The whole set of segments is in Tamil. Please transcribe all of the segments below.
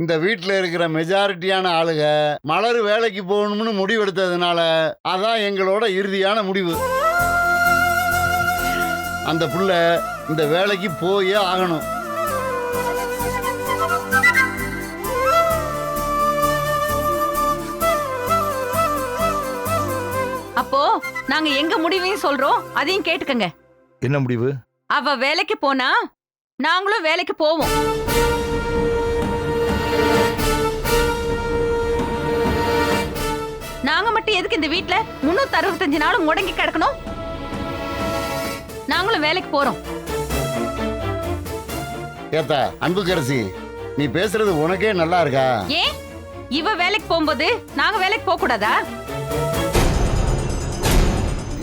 இந்த வீட்டில் இருக்கிற மெஜாரிட்டியான ஆளுக மலர் வேலைக்கு போகணும்னு முடிவெடுத்ததுனால அதான் எங்களோட இறுதியான முடிவு. அந்த புள்ள இந்த வேலைக்கு போயே ஆகணும். அப்போ நாங்க எங்க முடிவையும் சொல்றோம், அதையும் கேட்டுக்கங்க. என்ன முடிவு? அவ வேலைக்கு போனா நாங்களும் வேலைக்கு போவோம். நாங்க மட்டும் எதுக்கு இந்த வீட்ல 365 நாளும் முடங்கி கிடக்கணும்? நாங்களும் வேலைக்கு போறோம். ஏத்தா அன்புக்கரசி, நீ பேசுறது உனக்கே நல்லா இருக்கா? ஏன் இவ வேலைக்கு போகும்போது நாங்க வேலைக்கு போக கூடாதா?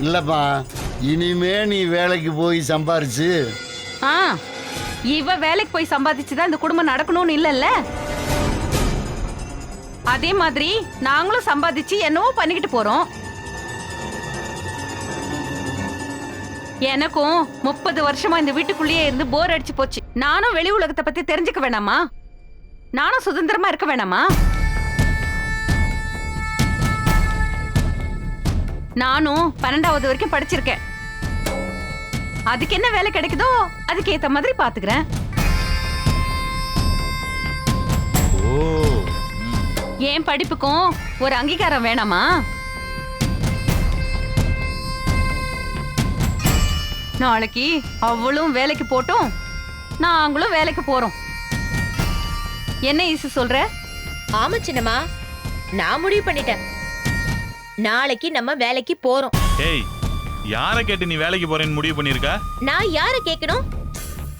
இல்லப்பா, இனிமே நீ வேலைக்கு போய் சம்பாரிச்சு இவ வேலைக்கு போய் சம்பாதிச்சுதான் இந்த குடும்பம் நடக்கணும்னு இல்லல்ல. அதே மாதிரி நாங்களும் சம்பாதிச்சு என்னவோ பண்ணிக்கிட்டு போறோம். எனக்கும் 30 வருஷமா இந்த வீட்டுக்குள்ளேயே இருந்து போர் அடிச்சு போச்சு. நானும் வெளி உலகத்தை பத்தி தெரிஞ்சுக்க வேணாமா? நானும் சுதந்திரமா இருக்க வேணாமா? நானும் 12வது வரைக்கும் படிச்சிருக்கேன். அதுக்கு என்ன வேலை கிடைக்குதோ அதுக்கு ஏத்த மாதிரி பாத்துக்கிறேன். ஏன் படிப்புக்கும் ஒரு அங்கீகாரம் வேணாமா? நாளைக்கு அவளும் வேலைக்கு போட்டும், நாங்களும் வேலைக்கு போறோம். என்ன ஈசு சொல்ற? ஆமா சின்னம்மா, நான் முடிவு பண்ணிட்டேன். நாளைக்கு நம்ம வேலைக்கு போறோம். ஏய், யார கேட்டு நீ வேலைக்கு போறேன்னு முடிவு பண்ணிருக்க? நான் யார கேட்கணும்?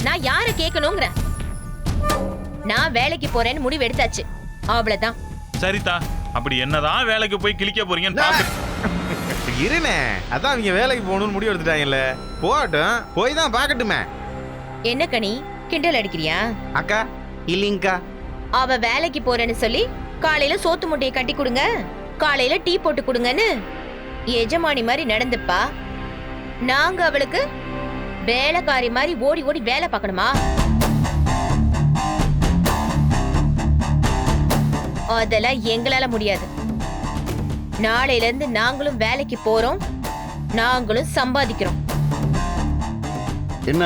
நான் யார கேட்கணும்ங்கற? நான் வேலைக்கு போறேன்னு முடிவு எடுத்தாச்சு, அவ்வளவுதான். சரிதா, அப்படி என்னதான் வேலைக்கு போய் கிழிக்க போறீங்கன்னு பாத்து இருனே. அதான் அவங்க வேலைக்கு போகணும்னு முடிவு எடுத்துட்டாங்கல்ல, போகட்டும், போய் தான் பார்க்கட்டுமே. என்ன கனி, கிண்டல் அடிக்கிறியா? அக்கா இல்லைங்கக்கா. அவ வேலைக்கு போறேன்னு சொல்லி காலையில சோத்து முட்டையை கட்டி கொடுங்க, காலையில டீ போட்டு கொடுங்கன்னு எஜமானி மாதிரி நடந்துப்பா. நாங்க அவளுக்கு வேலைக்காரி மாதிரி ஓடி ஓடி வேலை பார்க்கணுமா? அதெல்லாம் எங்களால முடியாது. நாளையில இருந்து நாங்களும் வேலைக்கு போறோம், நாங்களும் சம்பாதிக்கிறோம். என்ன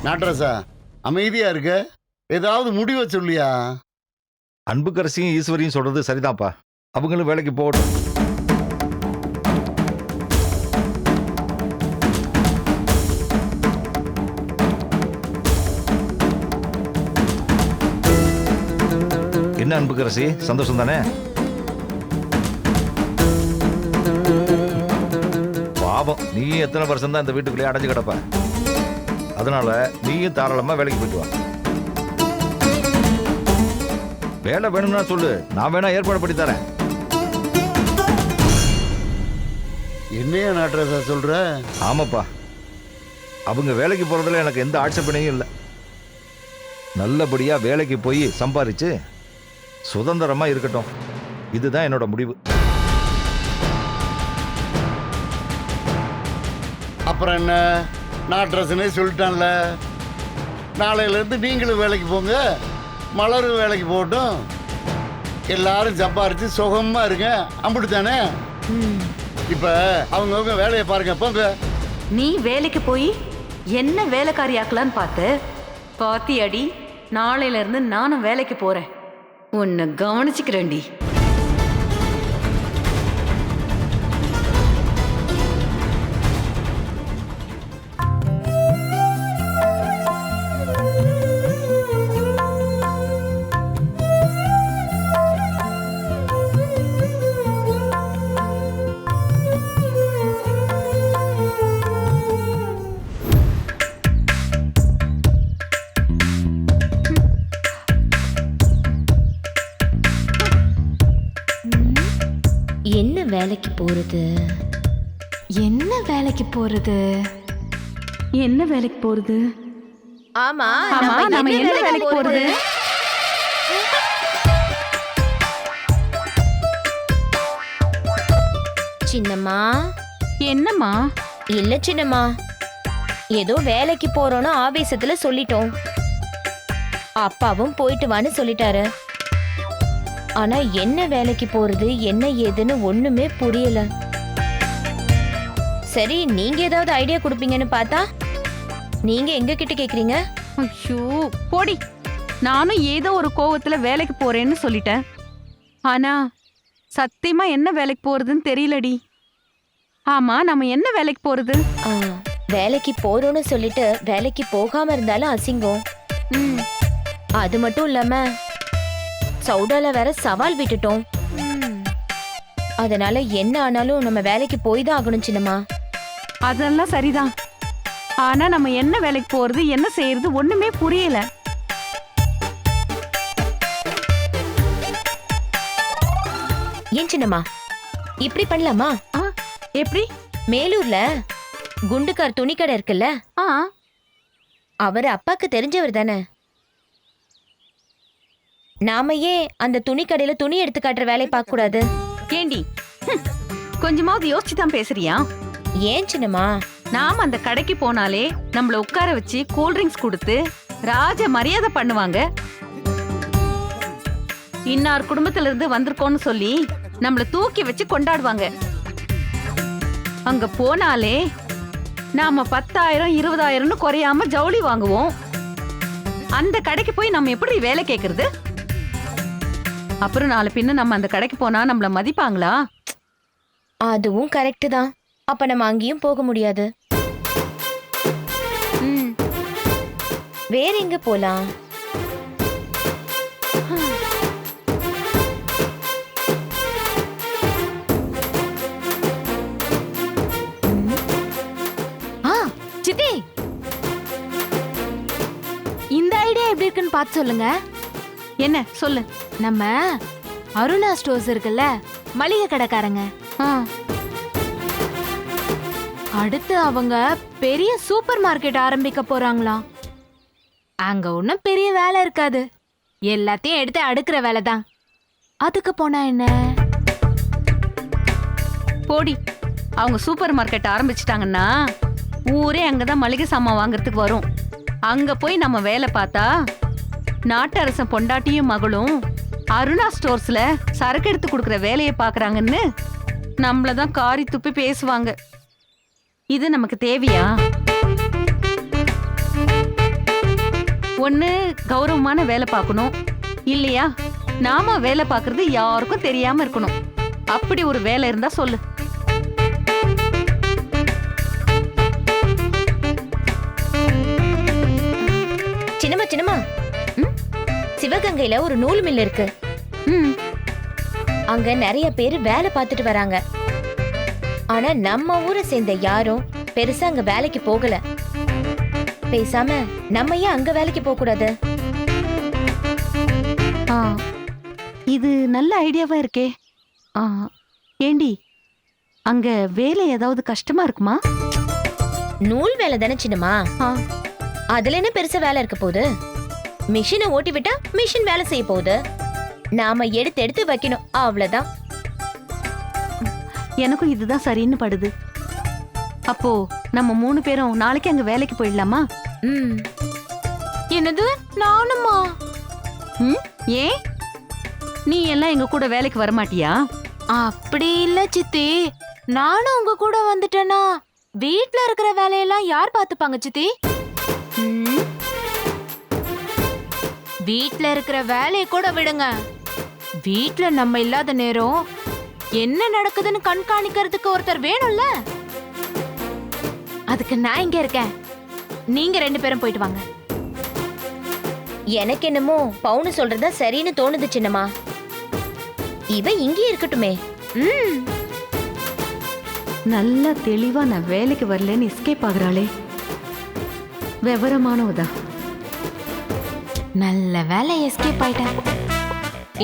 நாட்ரசா அமைதியா இருக்க? ஏதாவது முடிவை சொல்லியா? அன்புக்கரசியும் ஈஸ்வரியும் சொல்றது சரிதான்ப்பா. அவங்களும் வேலைக்கு போகட்டும். என்ன அன்புக்கரசி, சந்தோஷம் தானே? பாவம், நீயும் எத்தனை வருஷம் தான் இந்த வீட்டுக்குள்ளேயே அடைஞ்சு கிடப்ப. அதனால நீயும் தாராளமா வேலைக்கு போயிட்டு வா. வேலை வேணும்னா சொல்லு, நான் வேணா ஏற்பாடு பண்ணி தரேன். என்னையா நாட்ரசா சொல்ற? ஆமாப்பா, அவங்க வேலைக்கு போறதுல எனக்கு எந்த ஆட்சேபனையும் இல்லை. நல்லபடியா வேலைக்கு போய் சம்பாரிச்சு சுதந்திரமா இருக்கட்டும், இதுதான் என்னோட முடிவு. அப்புறம் என்ன, நாட்ரசனே சொல்லிட்டான்ல, நாளையிலேருந்து நீங்களும் வேலைக்கு போங்க, மலரும் வேலைக்கு போகட்டும், எல்லாரும் சம்பாரிச்சு சுகமா இருங்க, அப்படித்தானே? இப்ப அவங்கவுங்க வேலையை பாருங்க, போங்க. நீ வேலைக்கு போய் என்ன வேலைக்காரி ஆக்கலான்னு பாத்தியாடி? நாளையில இருந்து நானும் வேலைக்கு போறேன், உன்னை கவனிச்சுக்கிறேன்டி. என்ன வேலைக்கு போறது? என்ன வேலைக்கு போறது? என்ன வேலைக்கு போறது? ஆமா, நம்ம என்ன வேலைக்கு போறது? சின்னம்மா. என்னம்மா? இல்ல சின்னம்மா, ஏதோ வேலைக்கு போறோம்னு ஆவேசத்துல சொல்லிட்டோம். அப்பாவும் போயிட்டு வான்னு சொல்லிட்டாரு. ஆனா என்ன வேலைக்கு போறது என்ன ஏதுன்னு ஒண்ணுமே புரியல. சரி, நீங்க ஏதாவது ஐடியா கொடுப்பீங்கன்னு பார்த்தா நீங்க எங்க கிட்ட கேக்குறீங்க? ஐயோ போடி, நானும் ஏதோ ஒரு கோவத்துல வேலைக்கு போறேன்னு சொல்லிட்டேன். ஆனா சத்தியமா என்ன வேலைக்கு போறதுன்னு தெரியலடி. ஆமா, நம்ம என்ன வேலைக்கு போறது? ஆ, வேலைக்கு போறோம்னு சொல்லிட்டு வேலைக்கு போகாம இருந்தாலும் அசிங்கம். ம், அது மட்டும் இல்லாம சவுடால வேற சவால் விட்டுட்டோம். ம். அதனால என்ன ஆனாலும் நம்ம வேலைக்கு போய் தான் ஆகணும் சின்னம்மா. அதெல்லாம் சரிதான். ஆனா நம்ம என்ன வேலைக்கு போறது, என்ன செய்யறது ஒண்ணுமே புரியல. ஏன் சின்னம்மா இப்படி பண்ணலாமா? ஆ, எப்படி? மேலூர்ல குண்டுக்கார் துணிக்கடை இருக்குல்ல, ஆ, அவர் அப்பாக்கு தெரிஞ்சவர் தானே. நாம ஏன் அந்த துணிக்கடையில துணி எடுத்து காட்டுற வேலையை பார்க்க கூடாது? ஏண்டி, ஹம், கொஞ்சமாவது யோசிச்சு தான் பேசுறியா? ஏன் சின்னம்மா? நாம அந்த கடைக்கு போனாலே நம்மள உட்கார வச்சு கூல் ட்ரிங்க்ஸ் கொடுத்து ராஜ மரியாதை பண்ணுவாங்க. இன்னார் குடும்பத்துல இருந்து வந்திருக்கோம்னு சொல்லி நம்மள தூக்கி வச்சு கொண்டாடுவாங்க. அங்க போனாலே நாம 10,000 20,000ன்னு குறையாம ஜவுளி வாங்குவோம். அந்த கடைக்கு போய் நம்ம எப்படி வேலை கேக்குறது? அப்புறம் நாளை பின்ன நம்ம அந்த கடைக்கு போனா நம்மள மதிப்பாங்களா? அதுவும் கரெக்ட் தான். அப்ப நம்ம அங்கேயும் போக முடியாது. ம், வேற எங்க போலாம்? சித்தி, இந்த ஐடியா எப்படி இருக்குன்னு பார்த்து சொல்லுங்க. என்ன சொல்லு. நம்ம அருணா ஸ்டோர்ஸ் இருக்குல்ல, மளிகை கடைக்காரங்க, ஆ, அடுத்து அவங்க பெரிய சூப்பர் மார்க்கெட் ஆரம்பிக்க போறாங்களாம். அங்க ஒன்றும் பெரிய வேலை இருக்காது, எல்லாத்தையும் எடுத்து அடுக்கிற வேலை தான். அதுக்கு போனா என்ன? போடி, அவங்க சூப்பர் மார்க்கெட் ஆரம்பிச்சிட்டாங்கன்னா ஊரே அங்கதான் மளிகை சாமான் வாங்குறதுக்கு வரும். அங்க போய் நம்ம வேலை பார்த்தா நாட்டரசன் பொண்டாட்டியும் மகளும் அருணா ஸ்டோர்ஸ்ல சரக்கு எடுத்து கொடுக்குற வேலையை பாக்குறாங்கன்னு நம்மளதான் காரி துப்பி பேசுவாங்க. இது நமக்கு தேவையா? ஒண்ணு கௌரவமான வேலை பார்க்கணும், இல்லையா நாம வேலை பார்க்கறது யாருக்கும் தெரியாம இருக்கணும். அப்படி ஒரு வேலை இருந்தா சொல்லு. சின்னம்மா சின்னம்மா, சிவகங்கையில ஒரு நூல் மில் இருக்கு. ம், அங்க நிறைய பேர் வேலை பார்த்துட்டு வராங்க. ஆனா நம்ம ஊரை சேர்ந்த யாரும் பெருசா அங்க வேலைக்கு போகல. பேசாம நம்ம ஏன் அங்க வேலைக்கு போக கூடாது? ஆ, இது நல்ல ஐடியாவா இருக்கே. ஆ, ஏண்டி, அங்க வேலை ஏதாவது கஷ்டமா இருக்குமா? நூல் வேலை தானே சின்னம்மா, ஆ, அதுல என்ன பெருசா வேலை இருக்க போகுது? மிஷினை ஓட்டி விட்டா மிஷின் வேலை செய்ய போகுது, நாம எடுத்து எடுத்து வைக்கணும், அவ்வளவுதான். எனக்கும் இதுதான் சரின்னு படுது. அப்போ நம்ம 3 பேரும் நாளைக்கு அங்க வேலைக்கு போயிடலாமா? ம், என்னது, நானுமா? ம், ஏன் நீ எல்லாம் எங்க கூட வேலைக்கு வரமாட்டியா? அப்படி இல்ல சித்தி, நானும் உங்க கூட வந்துட்டேனா வீட்ல இருக்கிற வேலையெல்லாம் யார் பாத்துப்பாங்க சித்தி? ம், வீட்ல இருக்கிற வேலையை கூட விடுங்க, வீட்ல நம்ம இல்லாத நேரம் என்ன நடக்குதுன்னு கண்காணிக்கிறதுக்கு ஒருத்தர் வேணும்ல. அதுக்கு நான் இங்க இருக்கேன், நீங்க 2 பேரும் போயிட்டு வாங்க. எனக்கு என்னமோ பவுனு சொல்றதா சரின்னு தோணுது சின்னம்மா. இவ இங்கே இருக்கட்டுமே. ம், நல்ல தெளிவா நான் வேலைக்கு வரலன்னு எஸ்கேப் ஆகுறாளே. விவரமானவதா. நல்ல வேலை, எஸ்கேப் ஆயிட்டேன்.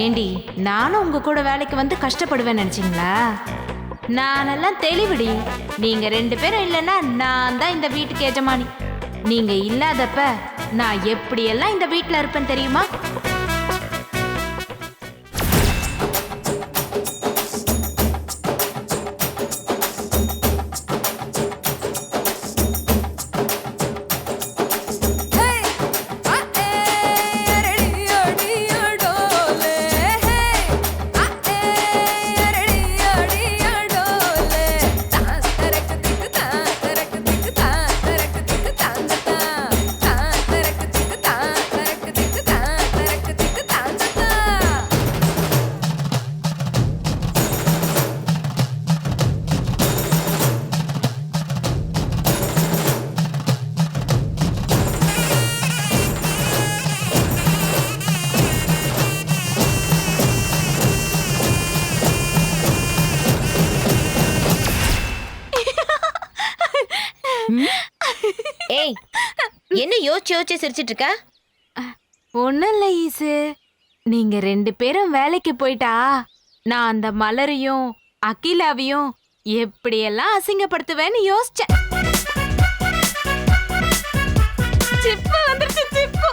ஏண்டி, நானும் உங்க கூட வேலைக்கு வந்து கஷ்டப்படுவேன் நினைச்சீங்களா? நானெல்லாம் தெளிவுடி. நீங்க 2 பேரும் இல்லைன்னா நான் தான் இந்த வீட்டுக்கு எஜமானி. நீங்க இல்லாதப்ப நான் எப்படியெல்லாம் இந்த வீட்டுல இருப்பேன் தெரியுமா? என்ன யோசிச்சு யோசிச்சு சிரிச்சிட்டு இருக்க? ஒன்றும் இல்லை ஈசு. நீங்க 2 பேரும் வேலைக்கு போயிட்டா நான் அந்த மலரையும் அகிலாவையும் எப்படியெல்லாம் அசிங்கப்படுத்துவேன்னு யோசிச்சேன். சிப்பு வந்துருச்சு, சிப்பு.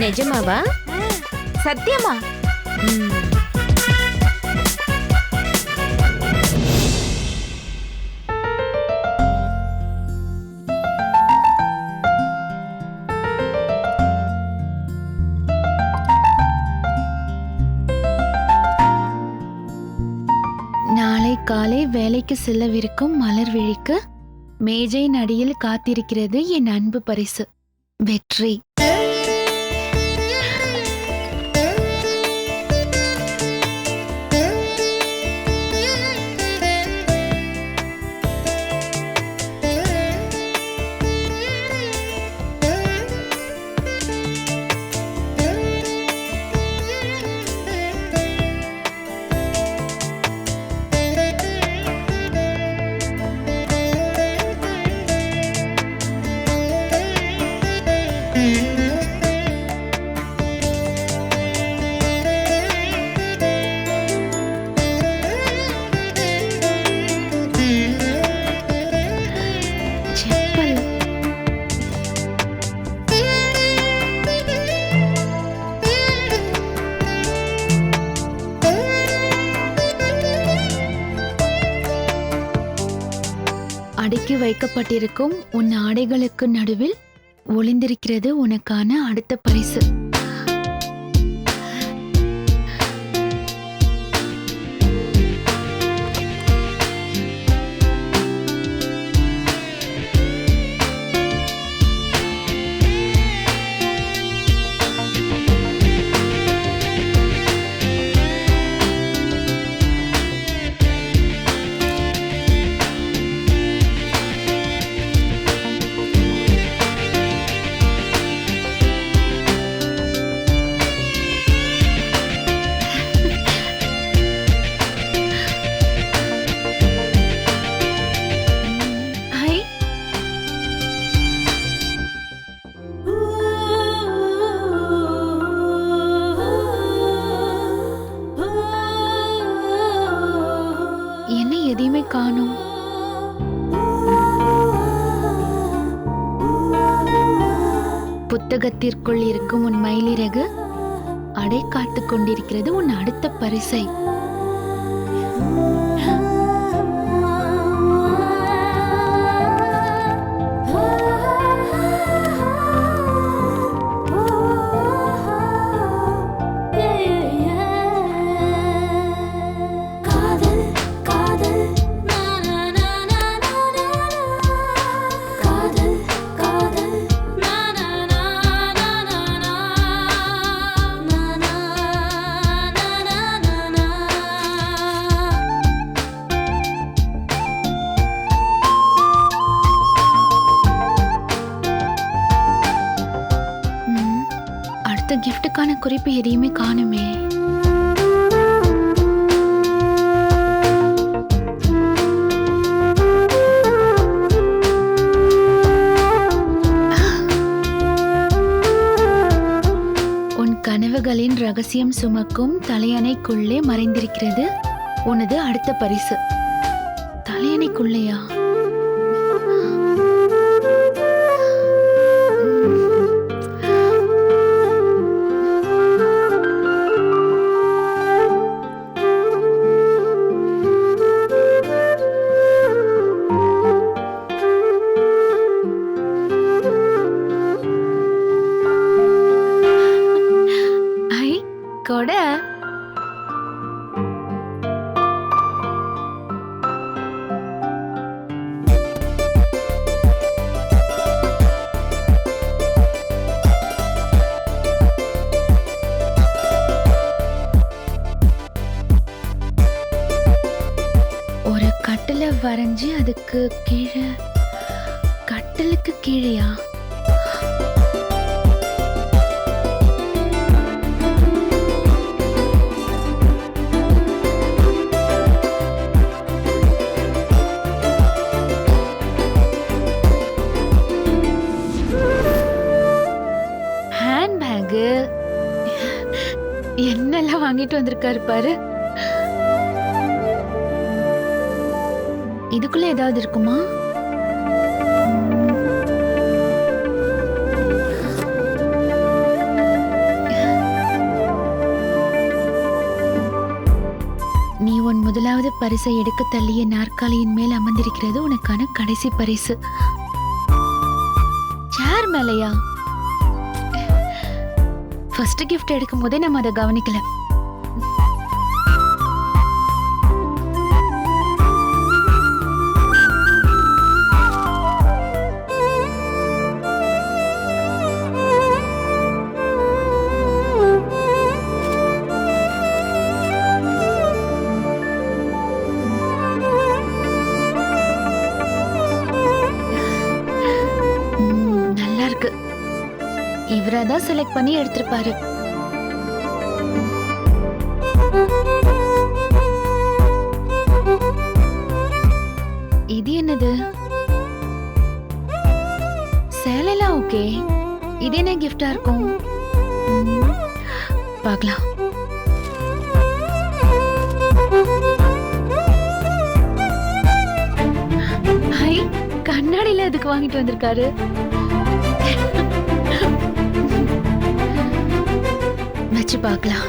நிஜமாவா? சத்தியமா? நாளை காலை வேலைக்கு செல்லவிருக்கும் மலர்விழிக்கு மேஜை நடியில் காத்திருக்கிறது என் அன்பு பரிசு, வெற்றி. செப்பல். அடுக்கி வைக்கப்பட்டிருக்கும் உன் ஆடைகளுக்கு நடுவில் ஒளிந்திருக்கிறது உனக்கான அடுத்த பரிசு. ஹை, என்ன எதையுமே காணோம்? புத்தகத்திற்குள் இருக்கும் உன் மயிலிறகு அடை காத்துக் கொண்டிருக்கிறது உன் அடுத்த பரிசை. அடுத்த கிஃப்ட்டுக்கான குறிப்பு எதையுமே காணுமே. உன் கனவுகளின் ரகசியம் சுமக்கும் தலையணைக்குள்ளே மறைந்திருக்கிறது உனது அடுத்த பரிசு. தலையணைக்குள்ளையா? ஐ, கொட. ஒரு கட்டில வரைஞ்சி அதுக்கு கீழே, கட்டிலுக்கு கீழேயா? வாங்கிட்டு வந்திருக்காரு பாரு. இதுக்குள்ள ஏதாவது இருக்குமா? நீ உன் முதலாவது பரிசை எடுக்க தள்ளிய நாற்காலியின் மேல் அமர்ந்திருக்கிறது உனக்கான கடைசி பரிசு. சேர் மேலையா? ஃபர்ஸ்ட் கிஃப்ட் எடுக்கும் போதே நம்ம அதை கவனிக்கல. நல்லா இருக்கு. இவராதான் செலக்ட் பண்ணி எடுத்திருப்பாரு. இது என்னது? சேலைலாம் ஓகே. இது என்ன கிஃப்டா இருக்கும்? பார்க்கலாம். ஹை, கண்ணாடியில எதுக்கு வாங்கிட்டு வந்திருக்காரு? வச்சு பார்க்கலாம்.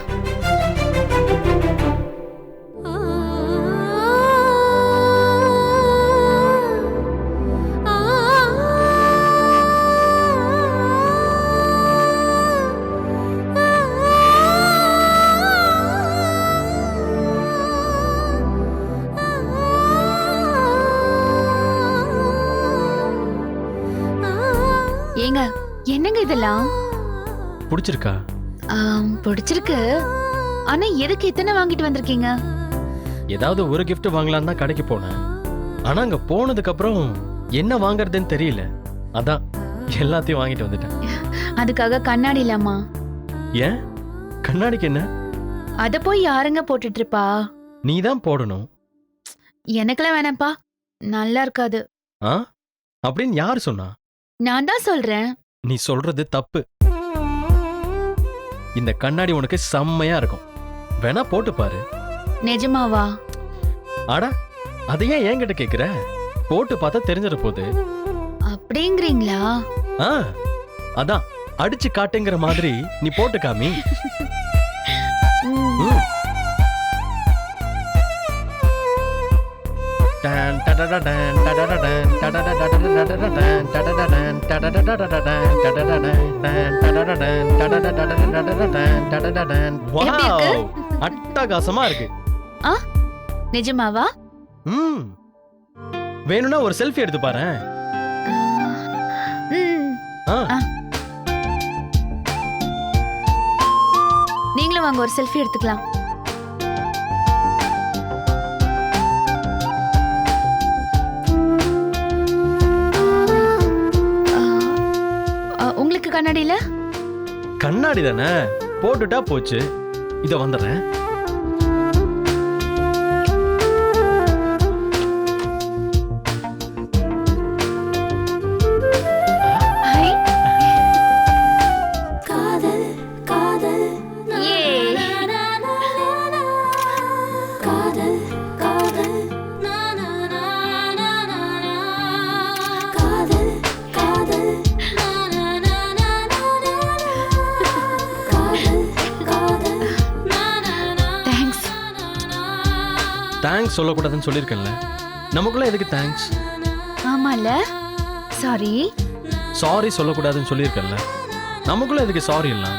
ஏங்க, என்னங்க இதெல்லாம்? பிடிச்சிருக்கா? பிடிச்சிருக்கு. ஆனா எதுக்கு இத்தனை வாங்கிட்டு வந்திருக்கீங்க? ஏதாவது ஒரு gift வாங்கலாம் தான் கடைக்கு போனேன். ஆனா அங்க போனதுக்கு அப்புறம் என்ன வாங்குறதுன்னு தெரியல. அதான் எல்லாத்தையும் வாங்கிட்டு வந்துட்டேன். அதுக்காக கண்ணாடி இல்லாமா? ஏன்? கண்ணாடிக்கு என்ன? அத போய் யாருங்க போட்டுட்டு இருப்பா? நீ தான் போடணும். எனக்கெல்லாம் வேணாம்ப்பா, நல்லா இருக்காது. ஆ? அப்படின்னு யார் சொன்னா? நான் தான் சொல்றேன். நீ சொல்றது தப்பு. இந்த கண்ணாடி உனக்கு செம்மையா இருக்கும். வேணா போட்டு பாரு. நிஜமாவா? அட, அதை ஏன் என்கிட்ட கேக்குற? போட்டு பார்த்தா தெரிஞ்சிட போகுது. அப்படிங்கிறீங்களா? ஆ, அதான் அடிச்சு காட்டுங்கிற மாதிரி நீ போட்டு காமி. அட்டகாசமா இருக்கு. நிஜமாவா? வேணும்னா ஒரு செல்ஃபி எடுத்து பாரு. நீங்களும் வாங்க, ஒரு செல்ஃபி எடுத்துக்கலாம். உங்களுக்கு கண்ணாடியில? கண்ணாடி தானே, போட்டுட்டா போச்சு. இத வந்துடுறேன். தேங்க்ஸ் சொல்லக்கூடாதுன்னு சொல்லியிருக்கேன்ல. நமக்குள்ள எதுக்கு தேங்க்ஸ்? ஆமால, சாரி. சாரி சொல்லக்கூடாதுன்னு சொல்லியிருக்கேன்ல. நமக்குள்ள எதுக்கு சாரி எல்லாம்?